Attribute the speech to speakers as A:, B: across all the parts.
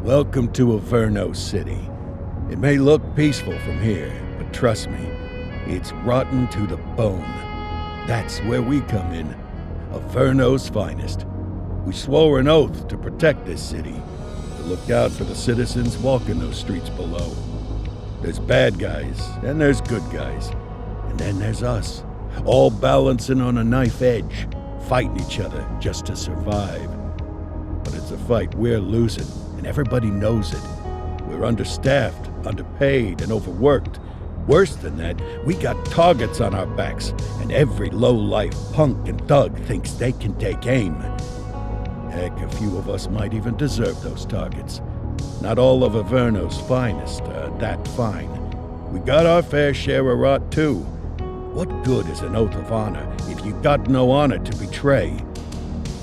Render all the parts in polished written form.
A: Welcome to Averno City. It may look peaceful from here, but trust me, it's rotten to the bone. That's where we come in. Averno's finest. We swore an oath to protect this city, to look out for the citizens walking those streets below. There's bad guys, and there's good guys. And then there's us, all balancing on a knife edge, fighting each other just to survive. But it's a fight we're losing, and everybody knows it. We're understaffed, underpaid, and overworked. Worse than that, we got targets on our backs, and every low-life punk and thug thinks they can take aim. Heck, a few of us might even deserve those targets. Not all of Averno's finest are that fine. We got our fair share of rot, too. What good is an oath of honor if you got no honor to betray?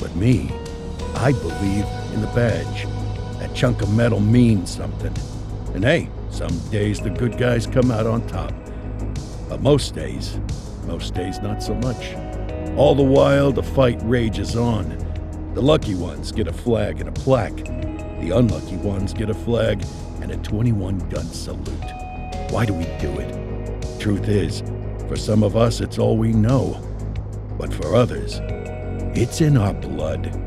A: But me, I believe in the badge. That chunk of metal means something. And hey, some days the good guys come out on top. But most days not so much. All the while, the fight rages on. The lucky ones get a flag and a plaque. The unlucky ones get a flag and a 21-gun salute. Why do we do it? Truth is, for some of us it's all we know. But for others, it's in our blood.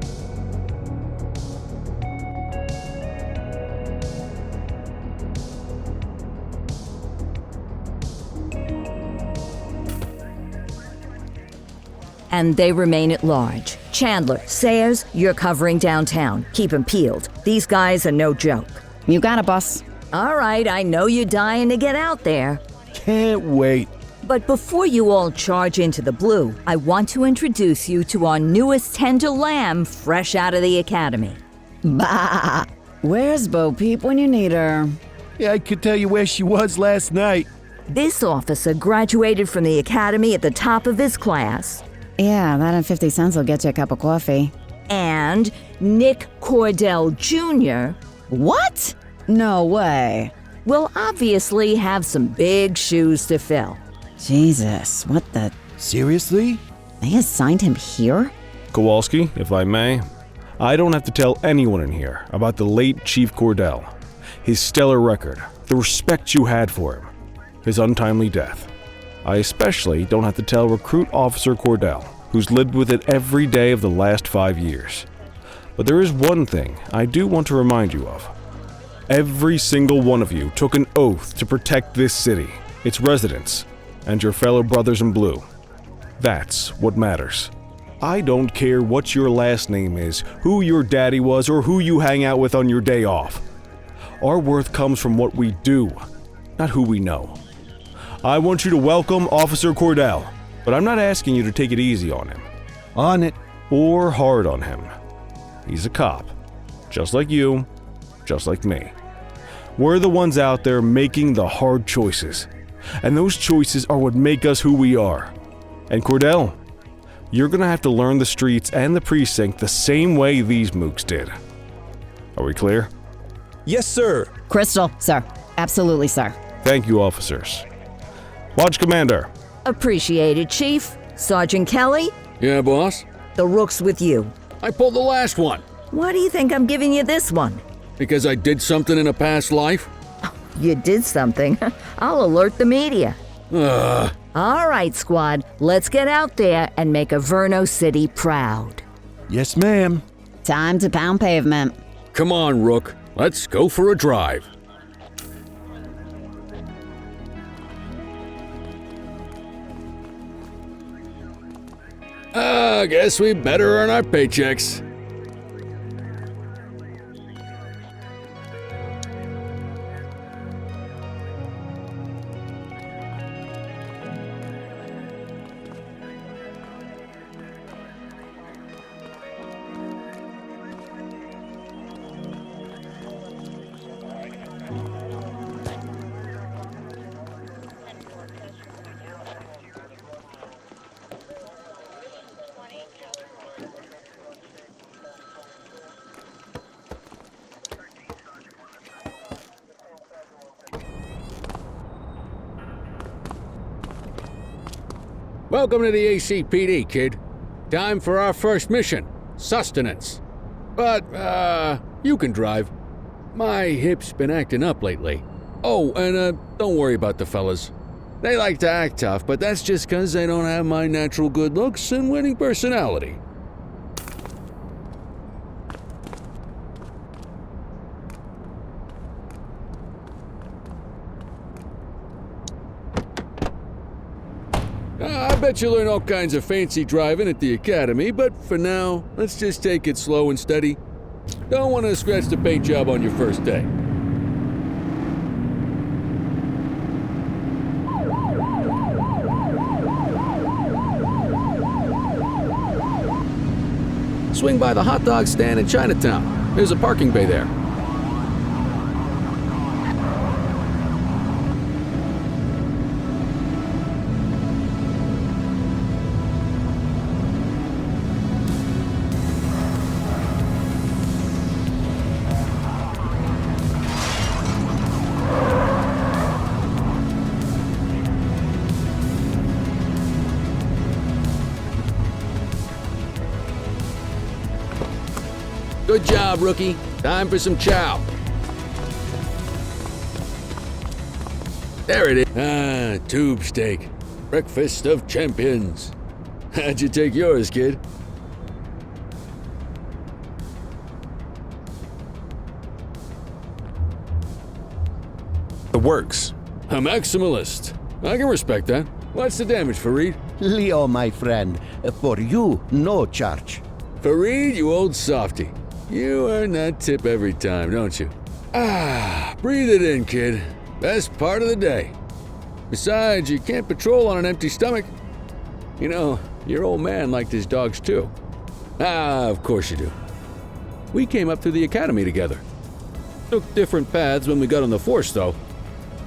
B: And they remain at large. Chandler, Sayers, you're covering downtown. Keep 'em peeled. These guys are no joke.
C: You got it, boss.
B: All right, I know you're dying to get out there.
A: Can't wait.
B: But before you all charge into the blue, I want to introduce you to our newest tender lamb fresh out of the academy.
C: Bah! Where's Bo Peep when you need her?
A: Yeah, I could tell you where she was last night.
B: This officer graduated from the academy at the top of his class.
C: Yeah, that and 50 cents will get you a cup of coffee.
B: And Nick Cordell Jr.
C: What? No way.
B: will obviously have some big shoes to fill.
C: Jesus, what the...
A: Seriously?
C: They assigned him here?
D: Kowalski, if I may, I don't have to tell anyone in here about the late Chief Cordell, his stellar record, the respect you had for him, his untimely death. I especially don't have to tell Recruit Officer Cordell, who's lived with it every day of the last 5 years. But there is one thing I do want to remind you of. Every single one of you took an oath to protect this city, its residents, and your fellow brothers in blue. That's what matters. I don't care what your last name is, who your daddy was, or who you hang out with on your day off. Our worth comes from what we do, not who we know. I want you to welcome Officer Cordell, but I'm not asking you to take it easy on him.
A: On it.
D: Or hard on him. He's a cop, just like you, just like me. We're the ones out there making the hard choices, and those choices are what make us who we are. And Cordell, you're gonna have to learn the streets and the precinct the same way these mooks did. Are we clear?
E: Yes, sir.
C: Crystal, sir. Absolutely, sir.
D: Thank you, officers. Lodge Commander.
B: Appreciated, Chief. Sergeant Kelly,
F: Yeah, boss?
B: the rook's with you.
F: I pulled the last one
B: Why do you think I'm giving you this one?
F: because I did something in a past life.
B: You did something. I'll alert the media.
F: Ugh.
B: All right, squad, let's get out there and make Averno City proud.
A: Yes, ma'am.
C: Time to pound pavement.
F: Come on, Rook. Let's go for a drive. I guess we better earn our paychecks. Welcome to the ACPD, kid. Time for our first mission, sustenance. But, you can drive. My hip's been acting up lately. Oh, and don't worry about the fellas. They like to act tough, but that's just 'cause they don't have my natural good looks and winning personality. I bet you learn all kinds of fancy driving at the academy, but for now, let's just take it slow and steady. Don't want to scratch the paint job on your first day. Swing by the hot dog stand in Chinatown. There's a parking bay there. Good job, rookie. Time for some chow. There it is. Ah, tube steak. Breakfast of champions. How'd you take yours, kid?
D: The works.
F: A maximalist. I can respect that. What's the damage, Fareed?
E: Leo, my friend, for you, no charge.
F: Fareed, you old softy. You earn that tip every time, don't you? Ah, breathe it in, kid. Best part of the day. Besides, you can't patrol on an empty stomach. You know, your old man liked his dogs too. Ah, of course you do. We came up through the academy together. Took different paths when we got on the force, though.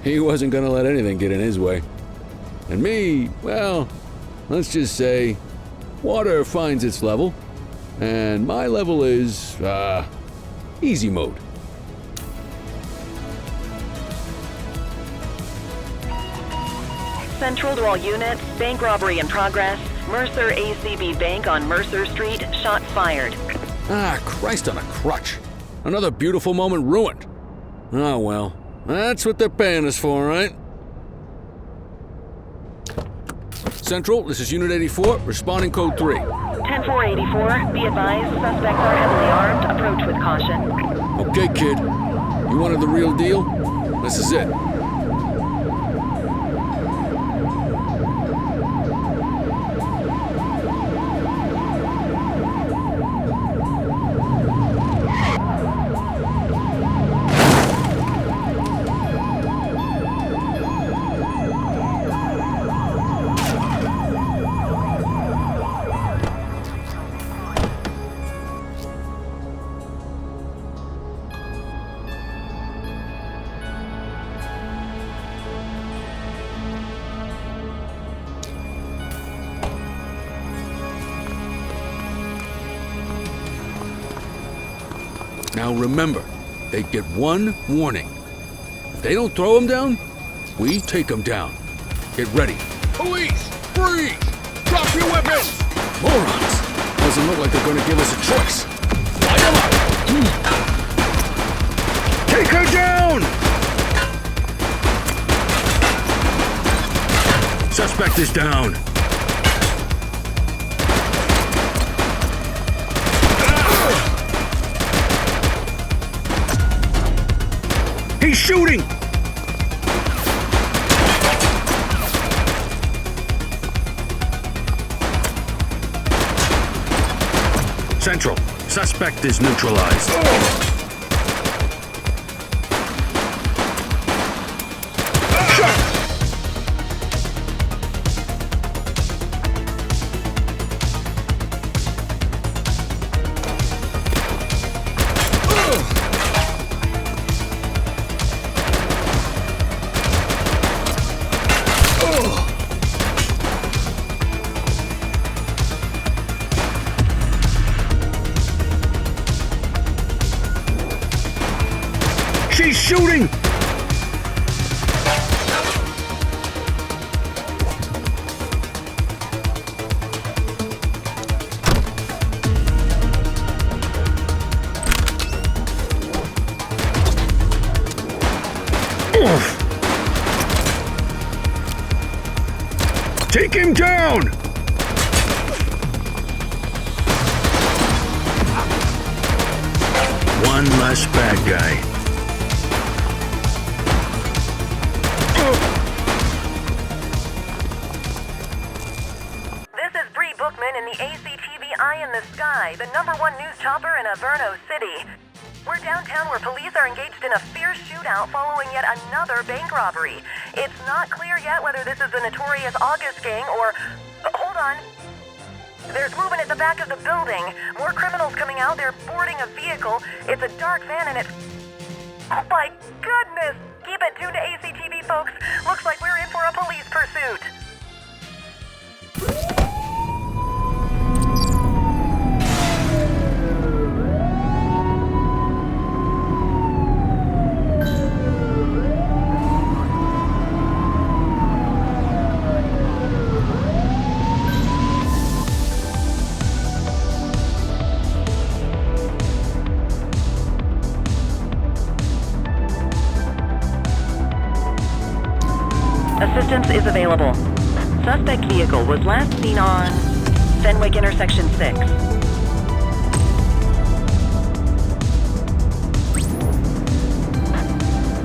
F: He wasn't gonna let anything get in his way. And me, well, let's just say, water finds its level. And my level is, easy mode.
G: Central to all units, bank robbery in progress. Mercer ACB Bank on Mercer Street, shots fired.
F: Ah, Christ on a crutch. Another beautiful moment ruined. Oh well, that's what they're paying us for, right? Central, this is Unit 84, responding code 3.
G: 10-484, be advised, suspects are heavily armed, approach with caution.
F: Okay, kid. You wanted the real deal? This is it. Now remember, they get one warning. If they don't throw them down, we take them down. Get ready. Police! Freeze! Drop your weapons! Morons! Doesn't look like they're gonna give us a choice. Light them up! Take her down! Suspect is down. He's shooting! Central, suspect is neutralized. She's shooting!
A: Take him down! One less bad guy.
G: This is Bree Bookman in the ACTV Eye in the Sky, the #1 news chopper in Averno City. We're downtown where police are engaged in a fierce shootout following yet another bank robbery. It's not clear yet whether this is the notorious August gang or... hold on. There's movement at the back of the building. More criminals coming out. They're boarding a vehicle. It's a dark van and it's... oh my goodness! Keep it tuned to ACTV, folks. Looks like we're in for a police pursuit. Assistance is available. Suspect vehicle was last seen on Fenwick Intersection 6.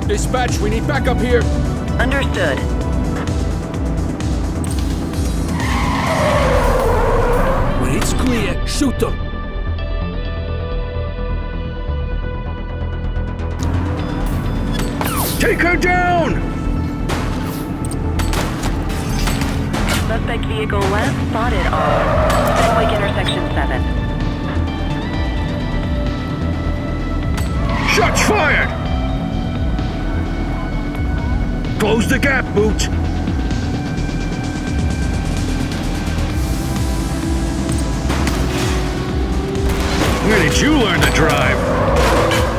F: Dispatch, we need backup here.
G: Understood.
F: When it's clear, shoot them.
A: Take her down!
G: Suspect vehicle last spotted on Fenwick Intersection 7.
A: Shots fired! Close the gap, Boots. Where did you learn to drive?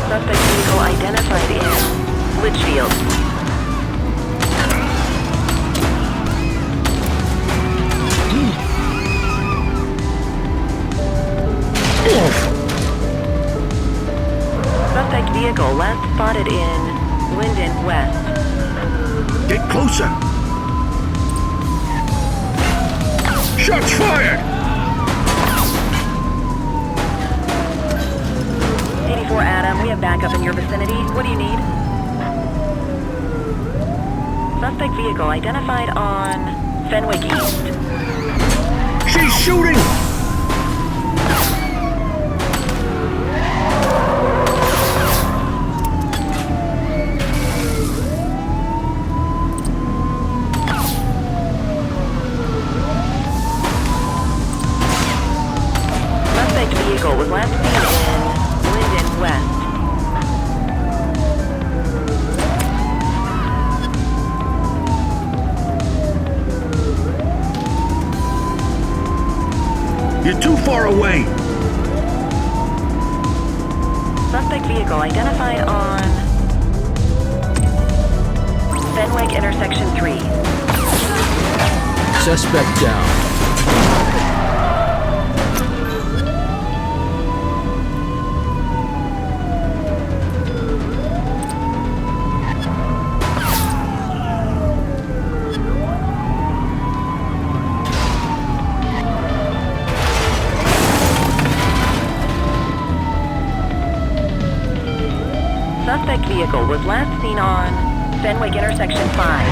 G: Suspect vehicle identified in Litchfield. Suspect vehicle last spotted in Linden West.
A: Get closer. Shots fired!
G: 84 Adam, we have backup in your vicinity. What do you need? Suspect vehicle identified on Fenwick East.
A: She's shooting!
G: Was last seen in Linden West.
A: You're too far away.
G: Suspect vehicle identified on Fenwick Intersection 3.
F: Suspect down.
G: Suspect vehicle was last seen on Fenwick Intersection 5.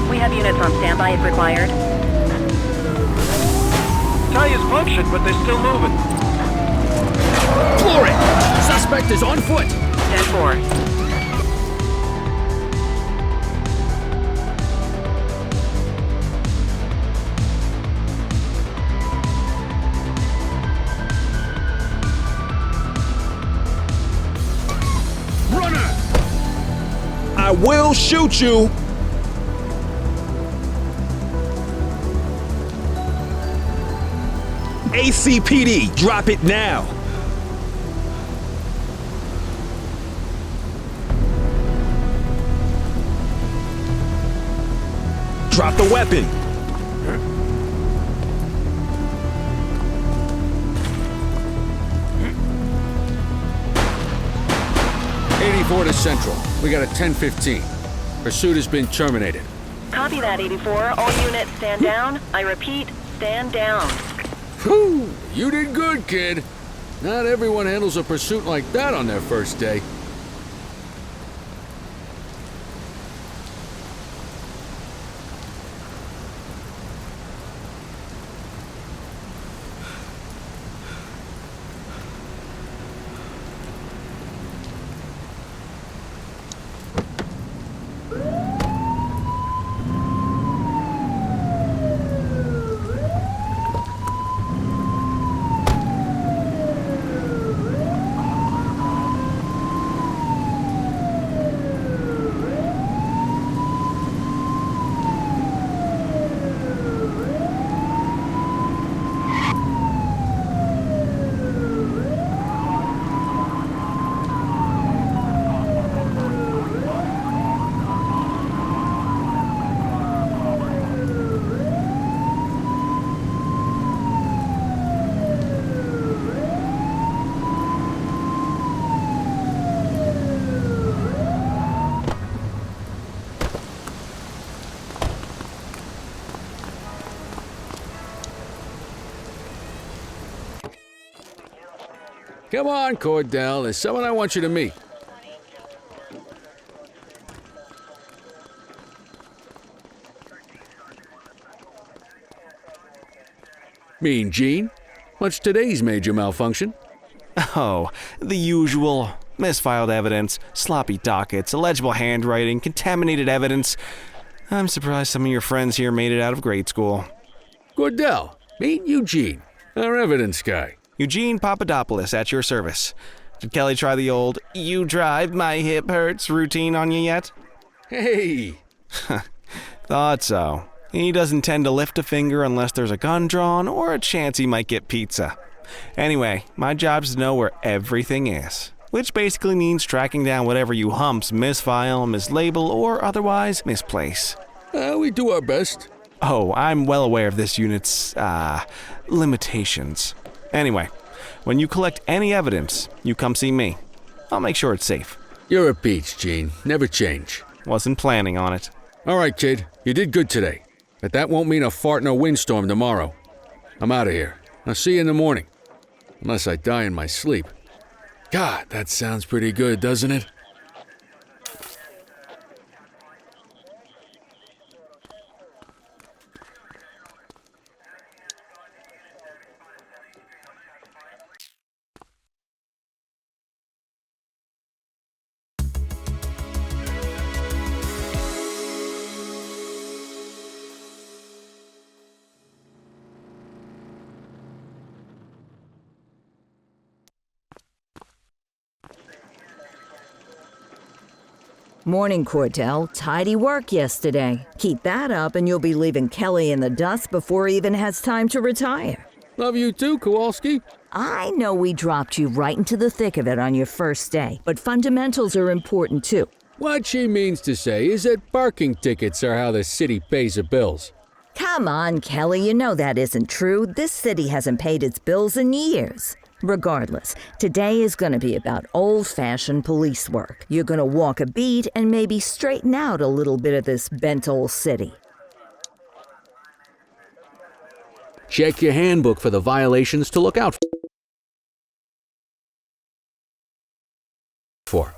G: We have units on standby if required.
H: Tires function, but they're still moving.
F: Floor it! Suspect is on foot!
G: 10-4.
D: I will shoot you! ACPD, drop it now! Drop the weapon!
F: 84 to Central. We got a 10:15. Pursuit has been terminated.
G: Copy that, 84. All units stand down. I repeat, stand down.
F: Whew! You did good, kid. Not everyone handles a pursuit like that on their first day. Come on, Cordell. There's someone I want you to meet. Mean Gene? What's today's major malfunction?
D: Oh, the usual. Misfiled evidence, sloppy dockets, illegible handwriting, contaminated evidence. I'm surprised some of your friends here made it out of grade school.
F: Cordell, meet Eugene, our evidence guy.
D: Eugene Papadopoulos at your service. Did Kelly try the old "you drive, my hip hurts" routine on you yet?
F: Hey!
D: Thought so. He doesn't tend to lift a finger unless there's a gun drawn or a chance he might get pizza. Anyway, my job's to know where everything is, which basically means tracking down whatever you humps misfile, mislabel, or otherwise misplace.
F: We do our best.
D: Oh, I'm well aware of this unit's, limitations. Anyway, when you collect any evidence, you come see me. I'll make sure it's safe.
F: You're a peach, Gene. Never change.
D: Wasn't planning on it.
F: All right, kid. You did good today. But that won't mean a fart in a windstorm tomorrow. I'm out of here. I'll see you in the morning. Unless I die in my sleep. God, that sounds pretty good, doesn't it?
B: Morning, Cordell. Tidy work yesterday. Keep that up and you'll be leaving Kelly in the dust before he even has time to retire.
F: Love you too, Kowalski.
B: I know we dropped you right into the thick of it on your first day, but fundamentals are important too.
F: What she means to say is that parking tickets are how the city pays the bills.
B: Come on, Kelly, you know that isn't true. This city hasn't paid its bills in years. Regardless, today is going to be about old-fashioned police work. You're going to walk a beat and maybe straighten out a little bit of this bent old city.
F: Check your handbook for the violations to look out for.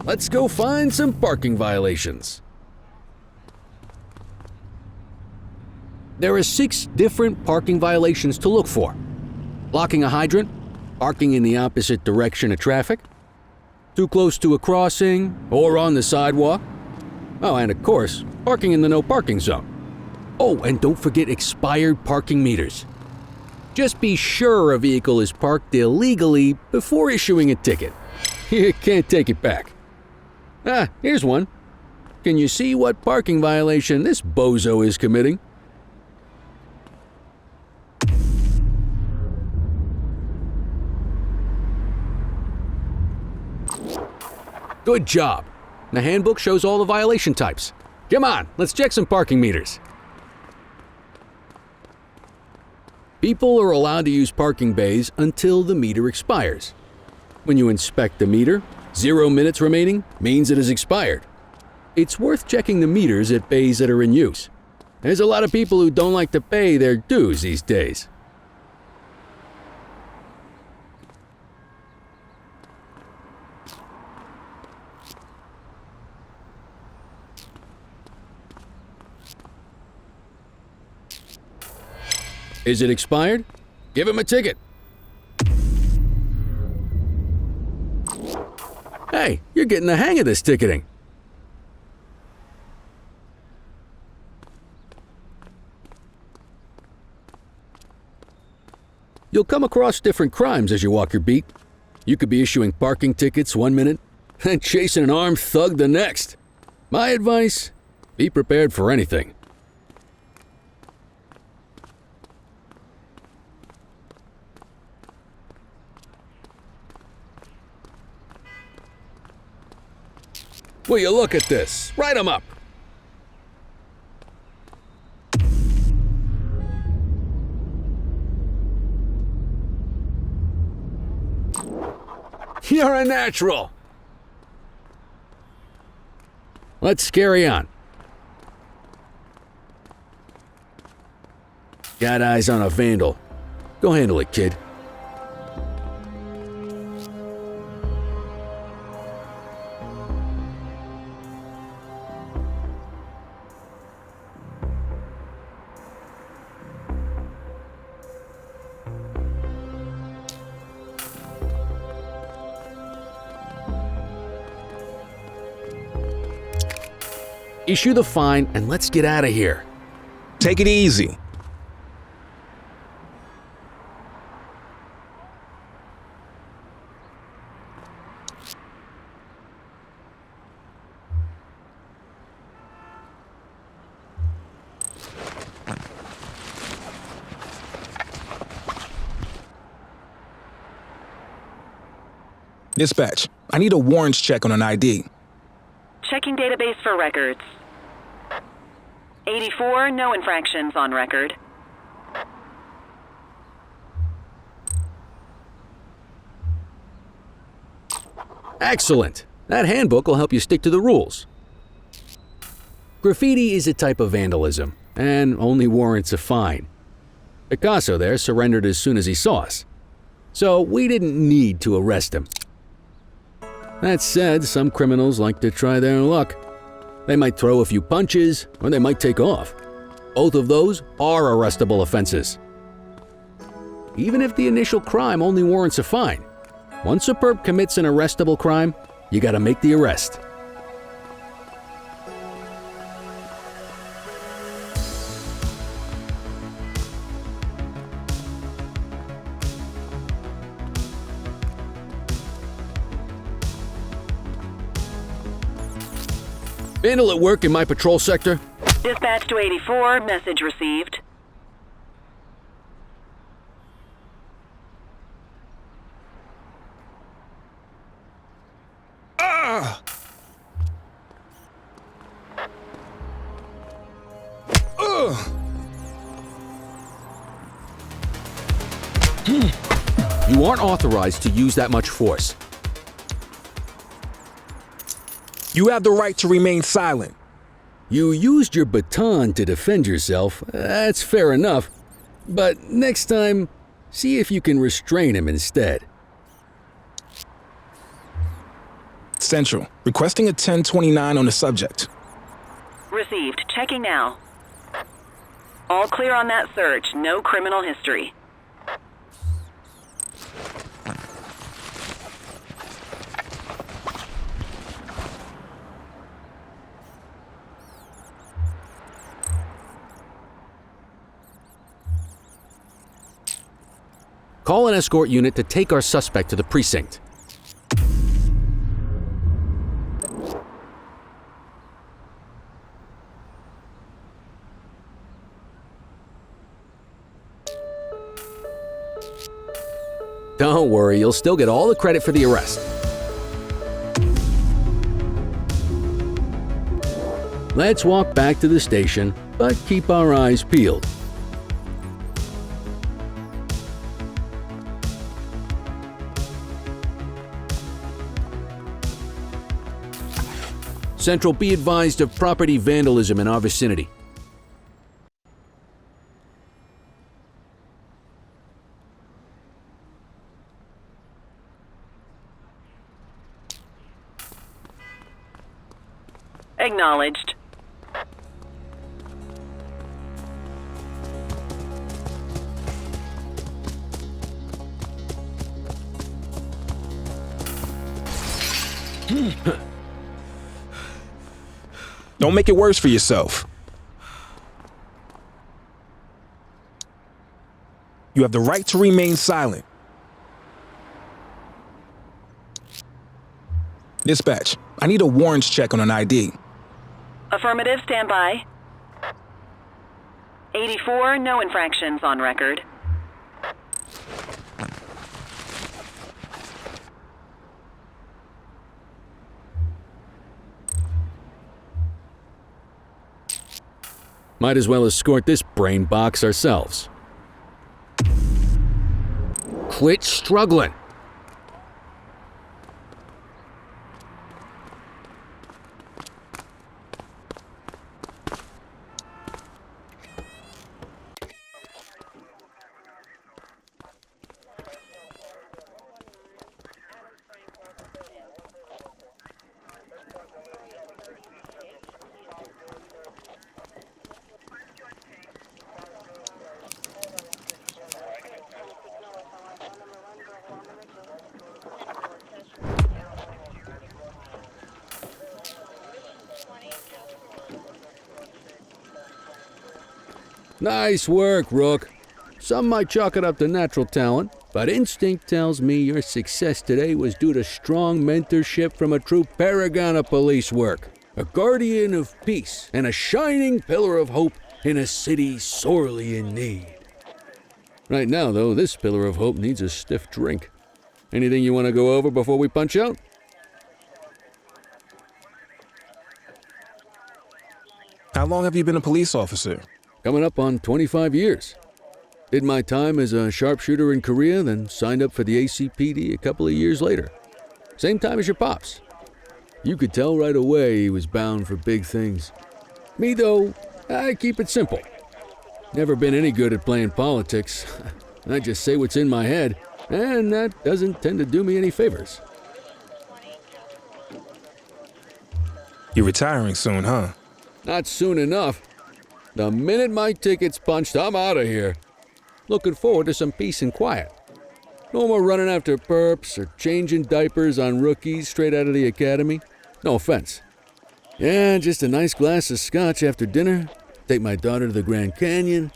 F: let's go find some parking violations. There are 6 different parking violations to look for. Blocking a hydrant, parking in the opposite direction of traffic, too close to a crossing or on the sidewalk. Oh, and of course, parking in the no parking zone. Oh, and don't forget expired parking meters. Just be sure a vehicle is parked illegally before issuing a ticket. You can't take it back. Ah, here's one. Can you see what parking violation this bozo is committing? Good job. The handbook shows all the violation types. Come on, let's check some parking meters. People are allowed to use parking bays until the meter expires. When you inspect the meter, 0 minutes remaining means it has expired. It's worth checking the meters at bays that are in use. There's a lot of people who don't like to pay their dues these days. Is it expired? Give him a ticket. Hey, you're getting the hang of this ticketing. You'll come across different crimes as you walk your beat. You could be issuing parking tickets 1 minute and chasing an armed thug the next. My advice, be prepared for anything. Will you look at this? Write 'em up. You're a natural. Let's carry on. Got eyes on a vandal. Go handle it, kid. Issue the fine and let's get out of here.
I: Take it easy. Dispatch, I need a warrants check on an ID.
G: Checking database for records. 84, no infractions on record.
F: Excellent. That handbook will help you stick to the rules. Graffiti is a type of vandalism, and only warrants a fine. Picasso there surrendered as soon as he saw us, so we didn't need to arrest him. That said, some criminals like to try their luck. They might throw a few punches, or they might take off. Both of those are arrestable offenses. Even if the initial crime only warrants a fine, once a perp commits an arrestable crime, you gotta make the arrest. Vandal at work in my patrol sector?
G: Dispatch to 84, message received.
F: You aren't authorized to use that much force.
I: You have the right to remain silent.
F: You used your baton to defend yourself. That's fair enough. But next time, see if you can restrain him instead.
I: Central, requesting a 1029 on the subject.
G: Received. Checking now. All clear on that search. No criminal history.
F: Call an escort unit to take our suspect to the precinct. Don't worry, you'll still get all the credit for the arrest. Let's walk back to the station, but keep our eyes peeled. Central, be advised of property vandalism in our vicinity.
G: Acknowledged.
I: Don't make it worse for yourself. You have the right to remain silent. Dispatch, I need a warrants check on an ID.
G: Affirmative, stand by. 84, no infractions on record.
F: Might as well escort this brain box ourselves. Quit struggling. Nice work, Rook. Some might chalk it up to natural talent, but instinct tells me your success today was due to strong mentorship from a true paragon of police work, a guardian of peace, and a shining pillar of hope in a city sorely in need. Right now, though, this pillar of hope needs a stiff drink. Anything you want to go over before we punch out?
I: How long have you been a police officer?
F: Coming up on 25 years. Did my time as a sharpshooter in Korea, then signed up for the ACPD a couple of years later. Same time as your pops. You could tell right away he was bound for big things. Me, though, I keep it simple. Never been any good at playing politics. I just say what's in my head, and that doesn't tend to do me any favors.
I: You're retiring soon, huh?
F: Not soon enough. The minute my ticket's punched, I'm out of here. Looking forward to some peace and quiet. No more running after perps or changing diapers on rookies straight out of the academy. No offense. Yeah, just a nice glass of scotch after dinner. Take my daughter to the Grand Canyon.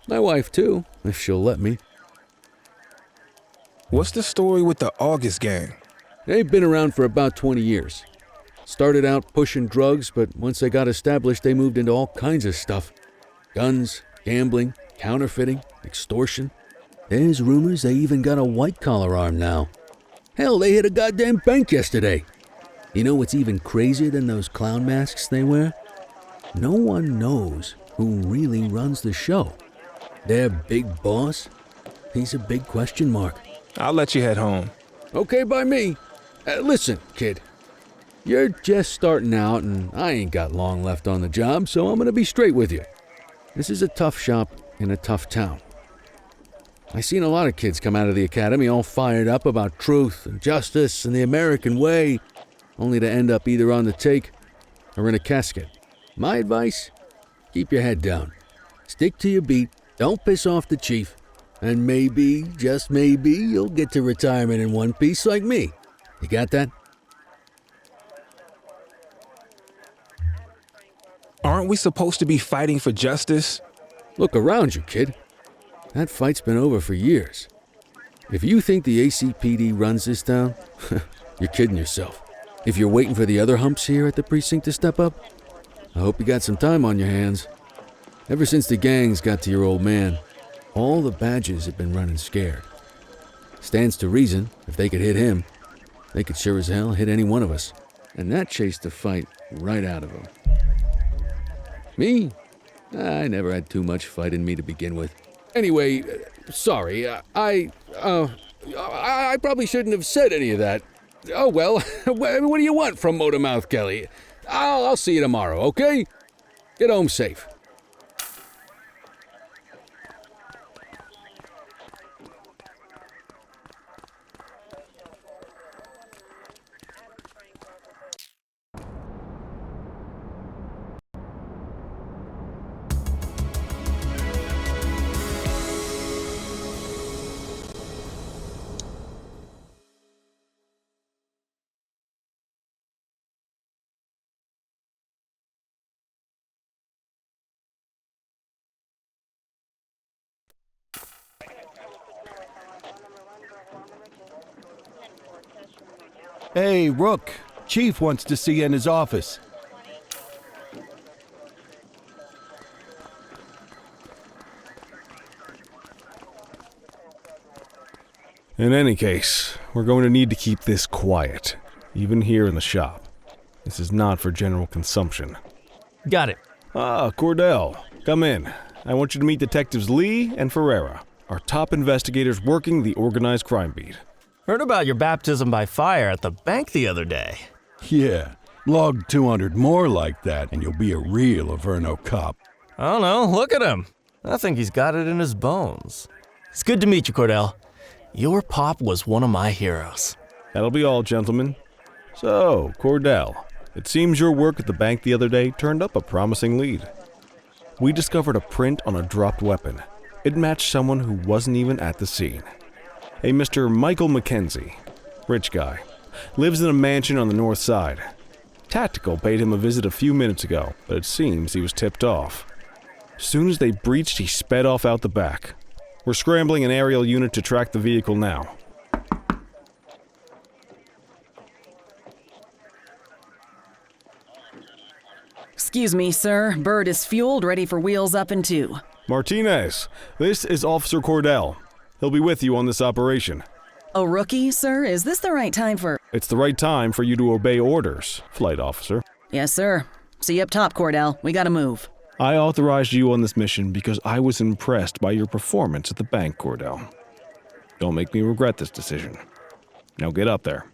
F: My wife, too, if she'll let me.
I: What's the story with the August gang?
F: They've been around for about 20 years. Started out pushing drugs, but once they got established, they moved into all kinds of stuff. Guns, gambling, counterfeiting, extortion. There's rumors they even got a white-collar arm now. Hell, they hit a goddamn bank yesterday. You know what's even crazier than those clown masks they wear? No one knows who really runs the show. Their big boss? He's a big question mark.
I: I'll let you head home.
F: Okay by me. Listen, kid. You're just starting out, and I ain't got long left on the job, so I'm gonna be straight with you. This is a tough shop in a tough town. I seen a lot of kids come out of the academy all fired up about truth and justice and the American way. only to end up either on the take or in a casket. My advice? Keep your head down. Stick to your beat, don't piss off the chief, and maybe, just maybe, you'll get to retirement in one piece like me. You got that?
I: Aren't we supposed to be fighting for justice?
F: Look around you, kid. That fight's been over for years. If you think the ACPD runs this town, you're kidding yourself. If you're waiting for the other humps here at the precinct to step up, I hope you got some time on your hands. Ever since the gangs got to your old man, all the badges have been running scared. Stands to reason, if they could hit him, they could sure as hell hit any one of us. And that chased the fight right out of him. Me? I never had too much fight in me to begin with. Anyway, sorry, I probably shouldn't have said any of that. Oh well, what do you want from Motormouth Kelly? I'll see you tomorrow, okay? Get home safe.
A: Hey, Rook. Chief wants to see you in his office.
D: In any case, we're going to need to keep this quiet, even here in the shop. This is not for general consumption.
J: Got it.
D: Ah, Cordell, come in. I want you to meet Detectives Lee and Ferreira, our top investigators working the organized crime beat.
J: Heard about your baptism by fire at the bank the other day.
A: Yeah, log 200 more like that and you'll be a real Averno cop.
J: I don't know, look at him. I think he's got it in his bones. It's good to meet you, Cordell. Your pop was one of my heroes.
D: That'll be all, gentlemen. So, Cordell, it seems your work at the bank the other day turned up a promising lead. We discovered a print on a dropped weapon. It matched someone who wasn't even at the scene. A Mr. Michael McKenzie, rich guy, lives in a mansion on the north side. Tactical paid him a visit a few minutes ago, but it seems he was tipped off. As soon as they breached, he sped off out the back. We're scrambling an aerial unit to track the vehicle now.
C: Excuse me, sir. Bird is fueled, ready for wheels up in 2.
D: Martinez, this is Officer Cordell. He'll be with you on this operation.
C: A rookie, sir? Is this the right time for...
D: It's the right time for you to obey orders, Flight Officer.
C: Yes, sir. See you up top, Cordell. We gotta move.
D: I authorized you on this mission because I was impressed by your performance at the bank, Cordell. Don't make me regret this decision. Now get up there.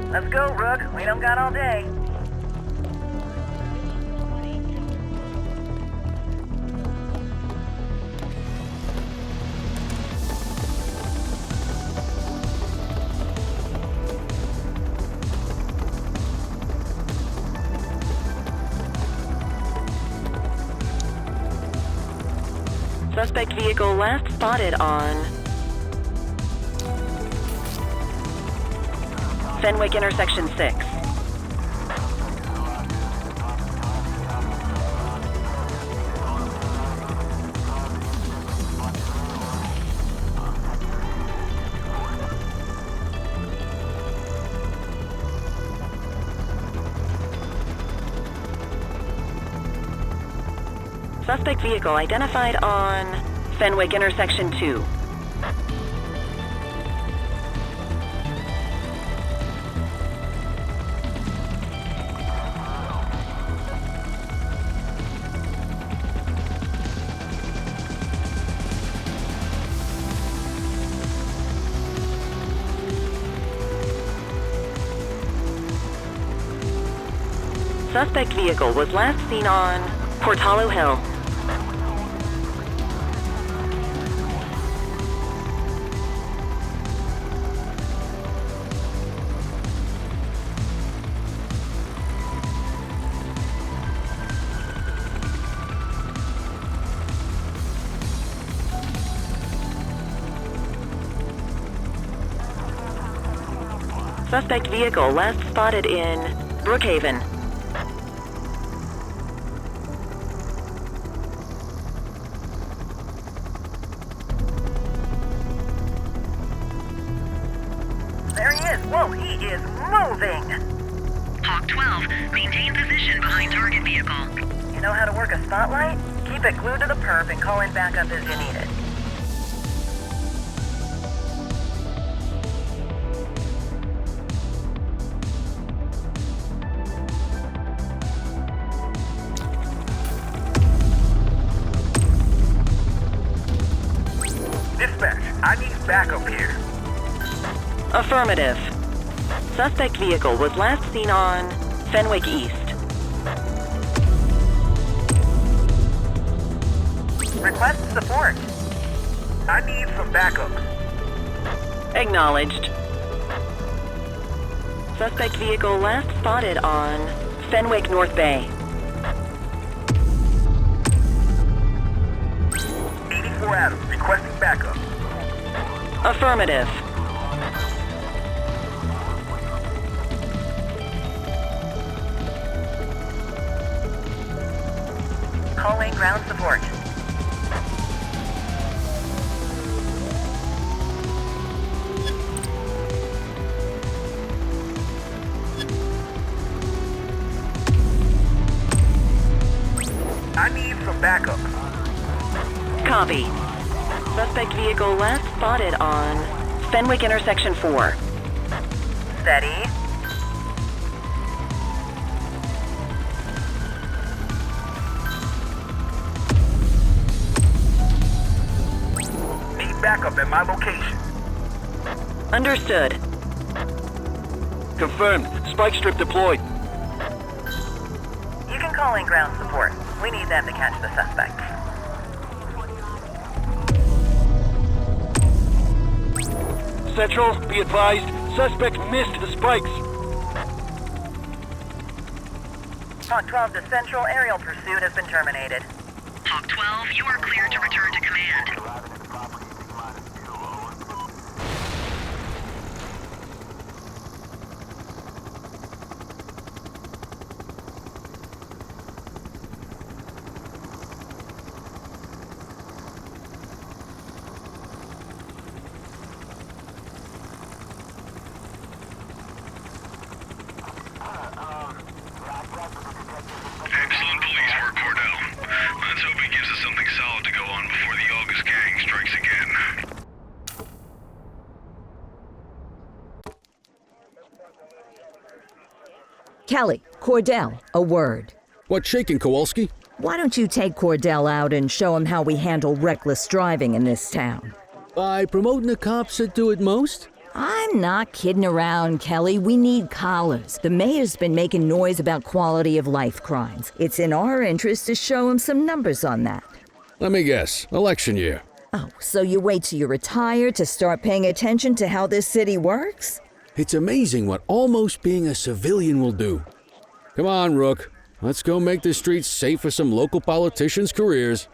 G: Let's go, Rook. We don't got all day. Suspect vehicle last spotted on Fenwick intersection 6. Suspect vehicle identified on Fenwick intersection 2. Suspect vehicle was last seen on Portalo Hill. Suspect vehicle last spotted in Brookhaven. There he is. Whoa, he is moving.
K: Hawk 12, maintain position behind target vehicle.
G: You know how to work a spotlight? Keep it glued to the perp and call in backup as you need it.
H: Dispatch, I need backup here.
G: Affirmative. Suspect vehicle was last seen on Fenwick East. Request support.
H: I need some backup.
G: Acknowledged. Suspect vehicle last spotted on Fenwick North Bay.
H: 84 Adams, requesting backup.
G: Affirmative. Calling ground support.
H: I need some backup.
G: Copy. Suspect vehicle last spotted on Fenwick Intersection 4. Steady.
H: Need backup at my location.
G: Understood.
H: Confirmed. Spike strip deployed.
G: You can call in ground support. We need them to catch the suspect.
H: Central, be advised, suspect missed the spikes.
G: Hawk 12 to Central, aerial pursuit has been terminated.
K: Hawk 12, you are cleared to return to command.
L: Excellent police work, Cordell. Let's hope he gives us something solid to go on before the August gang strikes again.
B: Kelly, Cordell, a word.
F: What's shaking, Kowalski?
B: Why don't you take Cordell out and show him how we handle reckless driving in this town?
F: By promoting the cops that do it most?
B: I'm not kidding around, Kelly. We need collars. The mayor's been making noise about quality of life crimes. It's in our interest to show him some numbers on that.
F: Let me guess. Election year.
B: Oh, so you wait till you retire to start paying attention to how this city works?
F: It's amazing what almost being a civilian will do. Come on, Rook. Let's go make the streets safe for some local politicians' careers.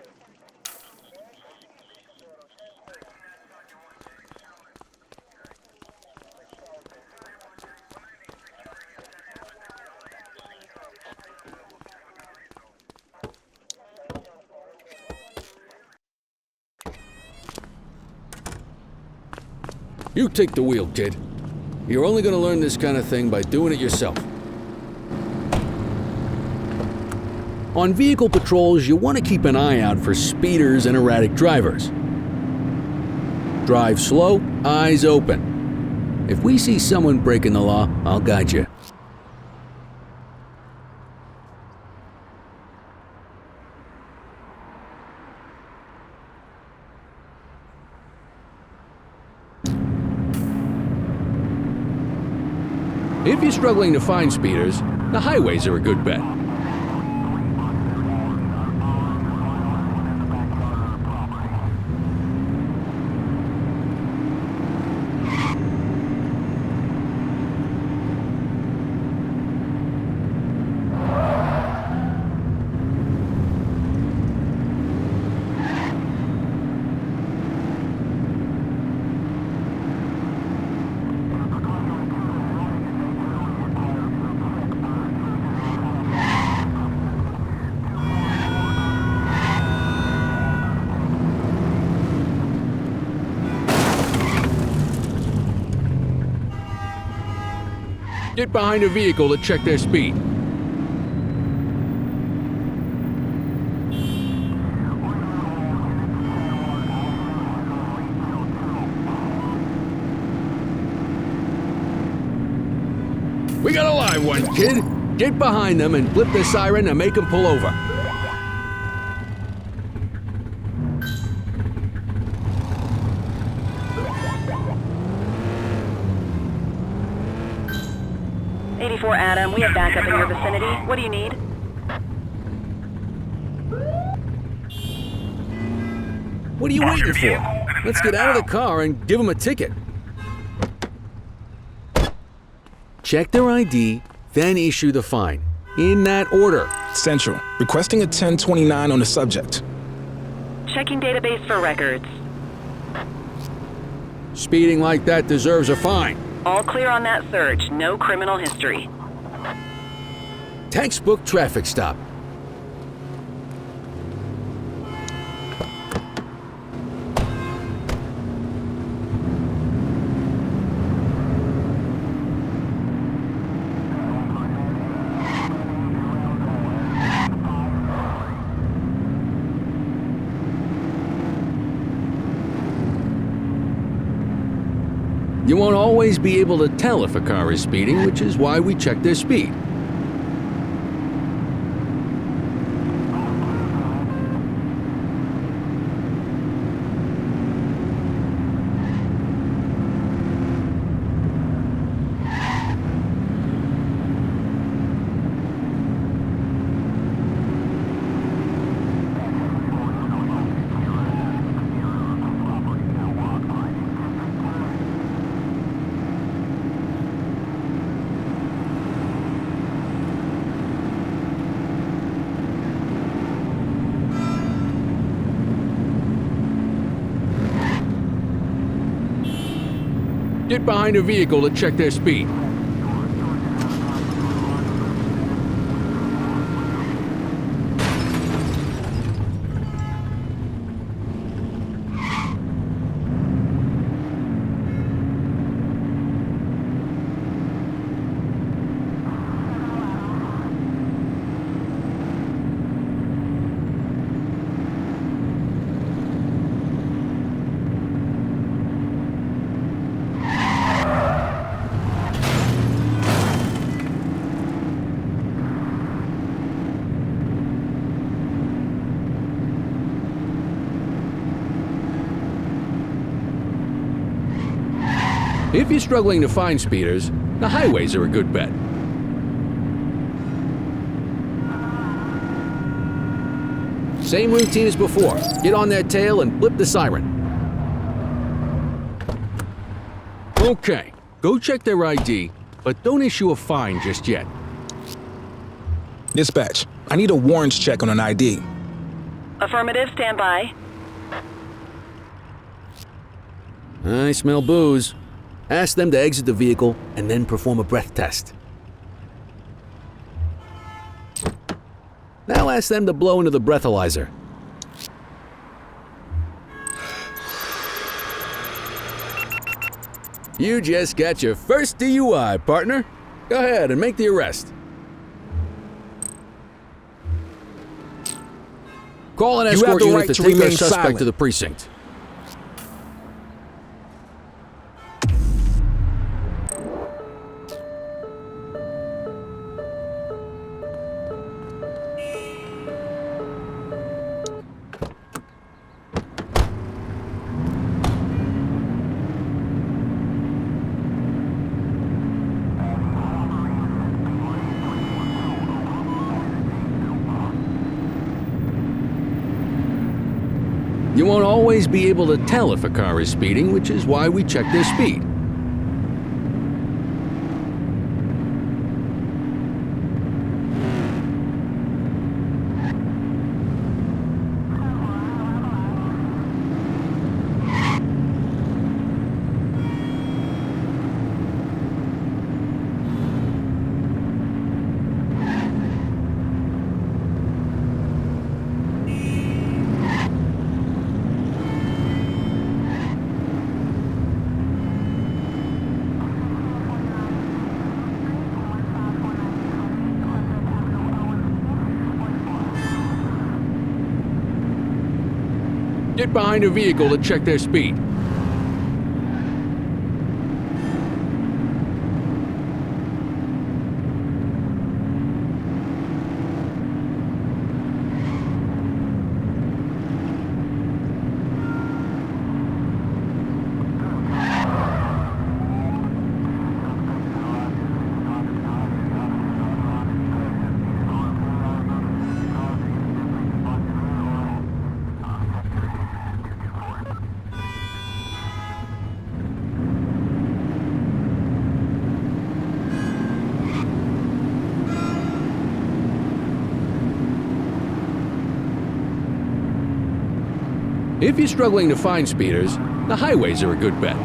F: You take the wheel, kid. You're only gonna learn this kind of thing by doing it yourself. On vehicle patrols, you want to keep an eye out for speeders and erratic drivers. Drive slow, eyes open. If we see someone breaking the law, I'll guide you. If you're struggling to find speeders, the highways are a good bet. Get behind a vehicle to check their speed. We got a live one, kid. Get behind them and flip the siren to make them pull over.
G: Adam, we have backup in your vicinity. What do you need?
F: What are you waiting for? Let's get out of the car and give them a ticket. Check their ID, then issue the fine. In that order.
I: Central, requesting a 1029 on the subject.
G: Checking database for records.
F: Speeding like that deserves a fine.
G: All clear on that search. No criminal history.
F: Textbook traffic stop. You won't always be able to tell if a car is speeding, which is why we check their speed. Get behind a vehicle to check their speed. If you're struggling to find speeders, the highways are a good bet. Same routine as before. Get on their tail and flip the siren. Okay, go check their ID, but don't issue a fine just yet.
I: Dispatch, I need a warrants check on an ID.
G: Affirmative, stand by.
F: I smell booze. Ask them to exit the vehicle and then perform a breath test. Now ask them to blow into the breathalyzer. You just got your first DUI, partner. Go ahead and make the arrest. Call an escort unit to take our suspect to the precinct. You won't always be able to tell if a car is speeding, which is why we check their speed. Get behind a vehicle to check their speed. If you're struggling to find speeders, the highways are a good bet.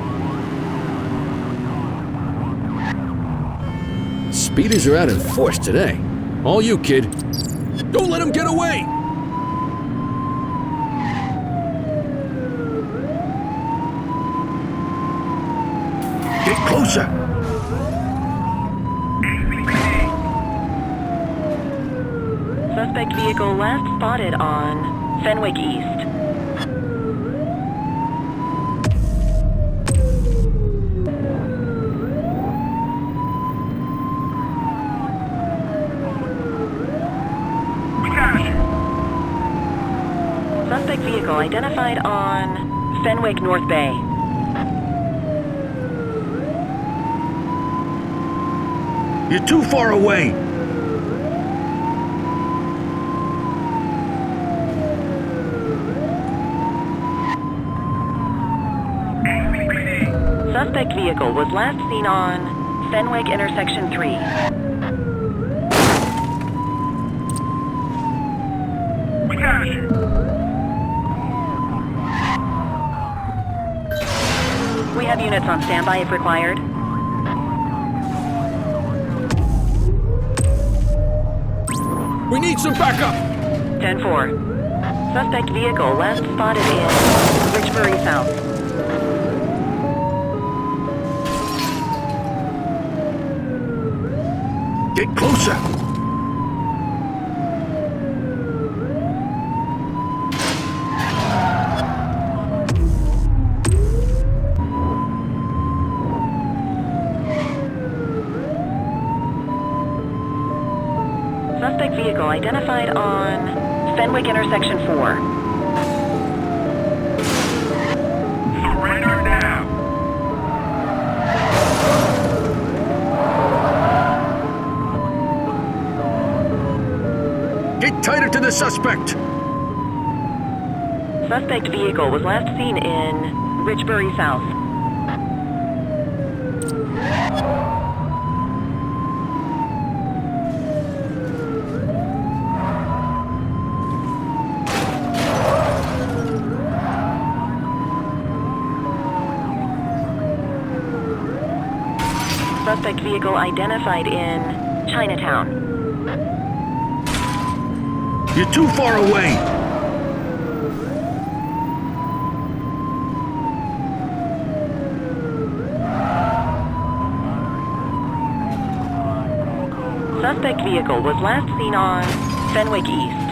F: Speeders are out in force today. All you, kid. Don't let them get away!
E: Get closer!
G: Suspect vehicle last spotted on Fenwick East. Suspect vehicle identified on Fenwick North Bay.
E: You're too far away!
G: Suspect vehicle was last seen on Fenwick Intersection 3.
L: We got you.
G: We have units on standby if required.
F: We need some backup!
G: 10-4. Suspect vehicle last spotted in Richbury South.
E: Get closer!
G: Suspect vehicle identified on Fenwick Intersection 4.
L: Surrender now.
E: Get tighter to the suspect!
G: Suspect vehicle was last seen in Richbury South. Suspect vehicle identified in Chinatown.
E: You're too far away!
G: Suspect vehicle was last seen on Fenwick East.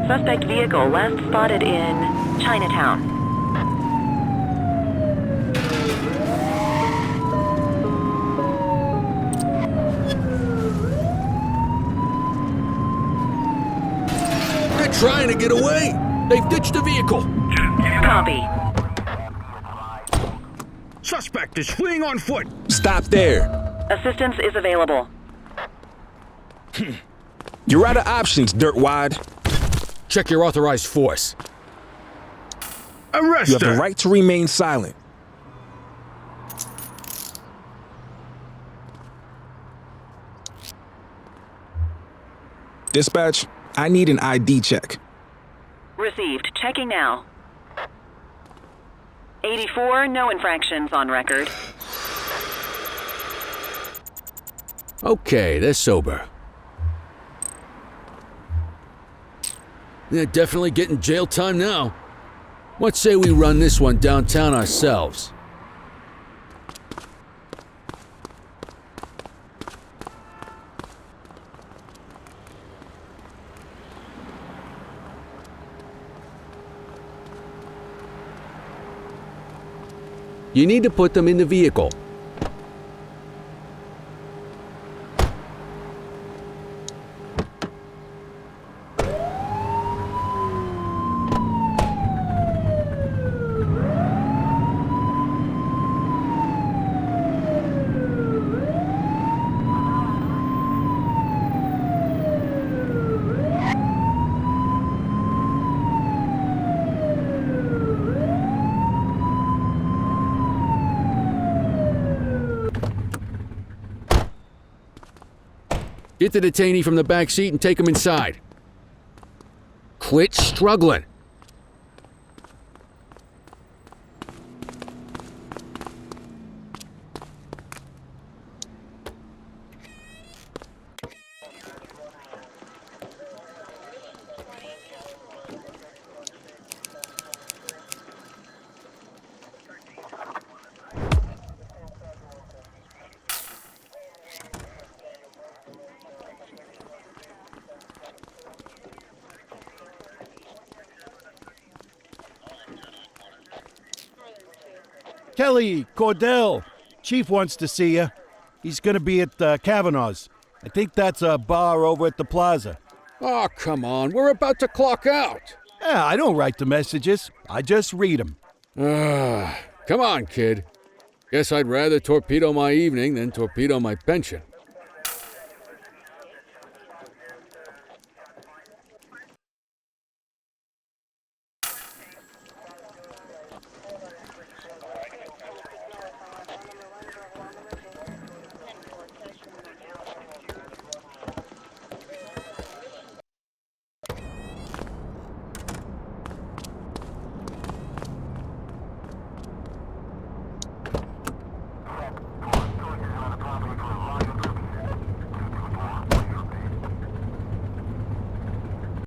G: Suspect vehicle last spotted in Chinatown.
F: They're trying to get away! They've ditched the vehicle!
G: Copy.
E: Suspect is fleeing on foot!
I: Stop there.
G: Assistance is available.
I: You're out of options, dirtwad.
F: Check your authorized force.
E: Arrest
I: You have the
E: her!
I: right to remain silent. Dispatch, I need an ID check.
G: Received. Checking now. 84, no infractions on record.
F: Okay, they're sober. They're definitely getting jail time now. What say we run this one downtown ourselves? You need to put them in the vehicle. Get the detainee from the back seat and take him inside. Quit struggling.
A: Kelly, Cordell, Chief wants to see you. He's gonna be at Kavanaugh's. I think that's a bar over at the plaza.
F: Oh, come on. We're about to clock out.
A: Yeah, I don't write the messages. I just read them.
F: Come on, kid. Guess I'd rather torpedo my evening than torpedo my pension.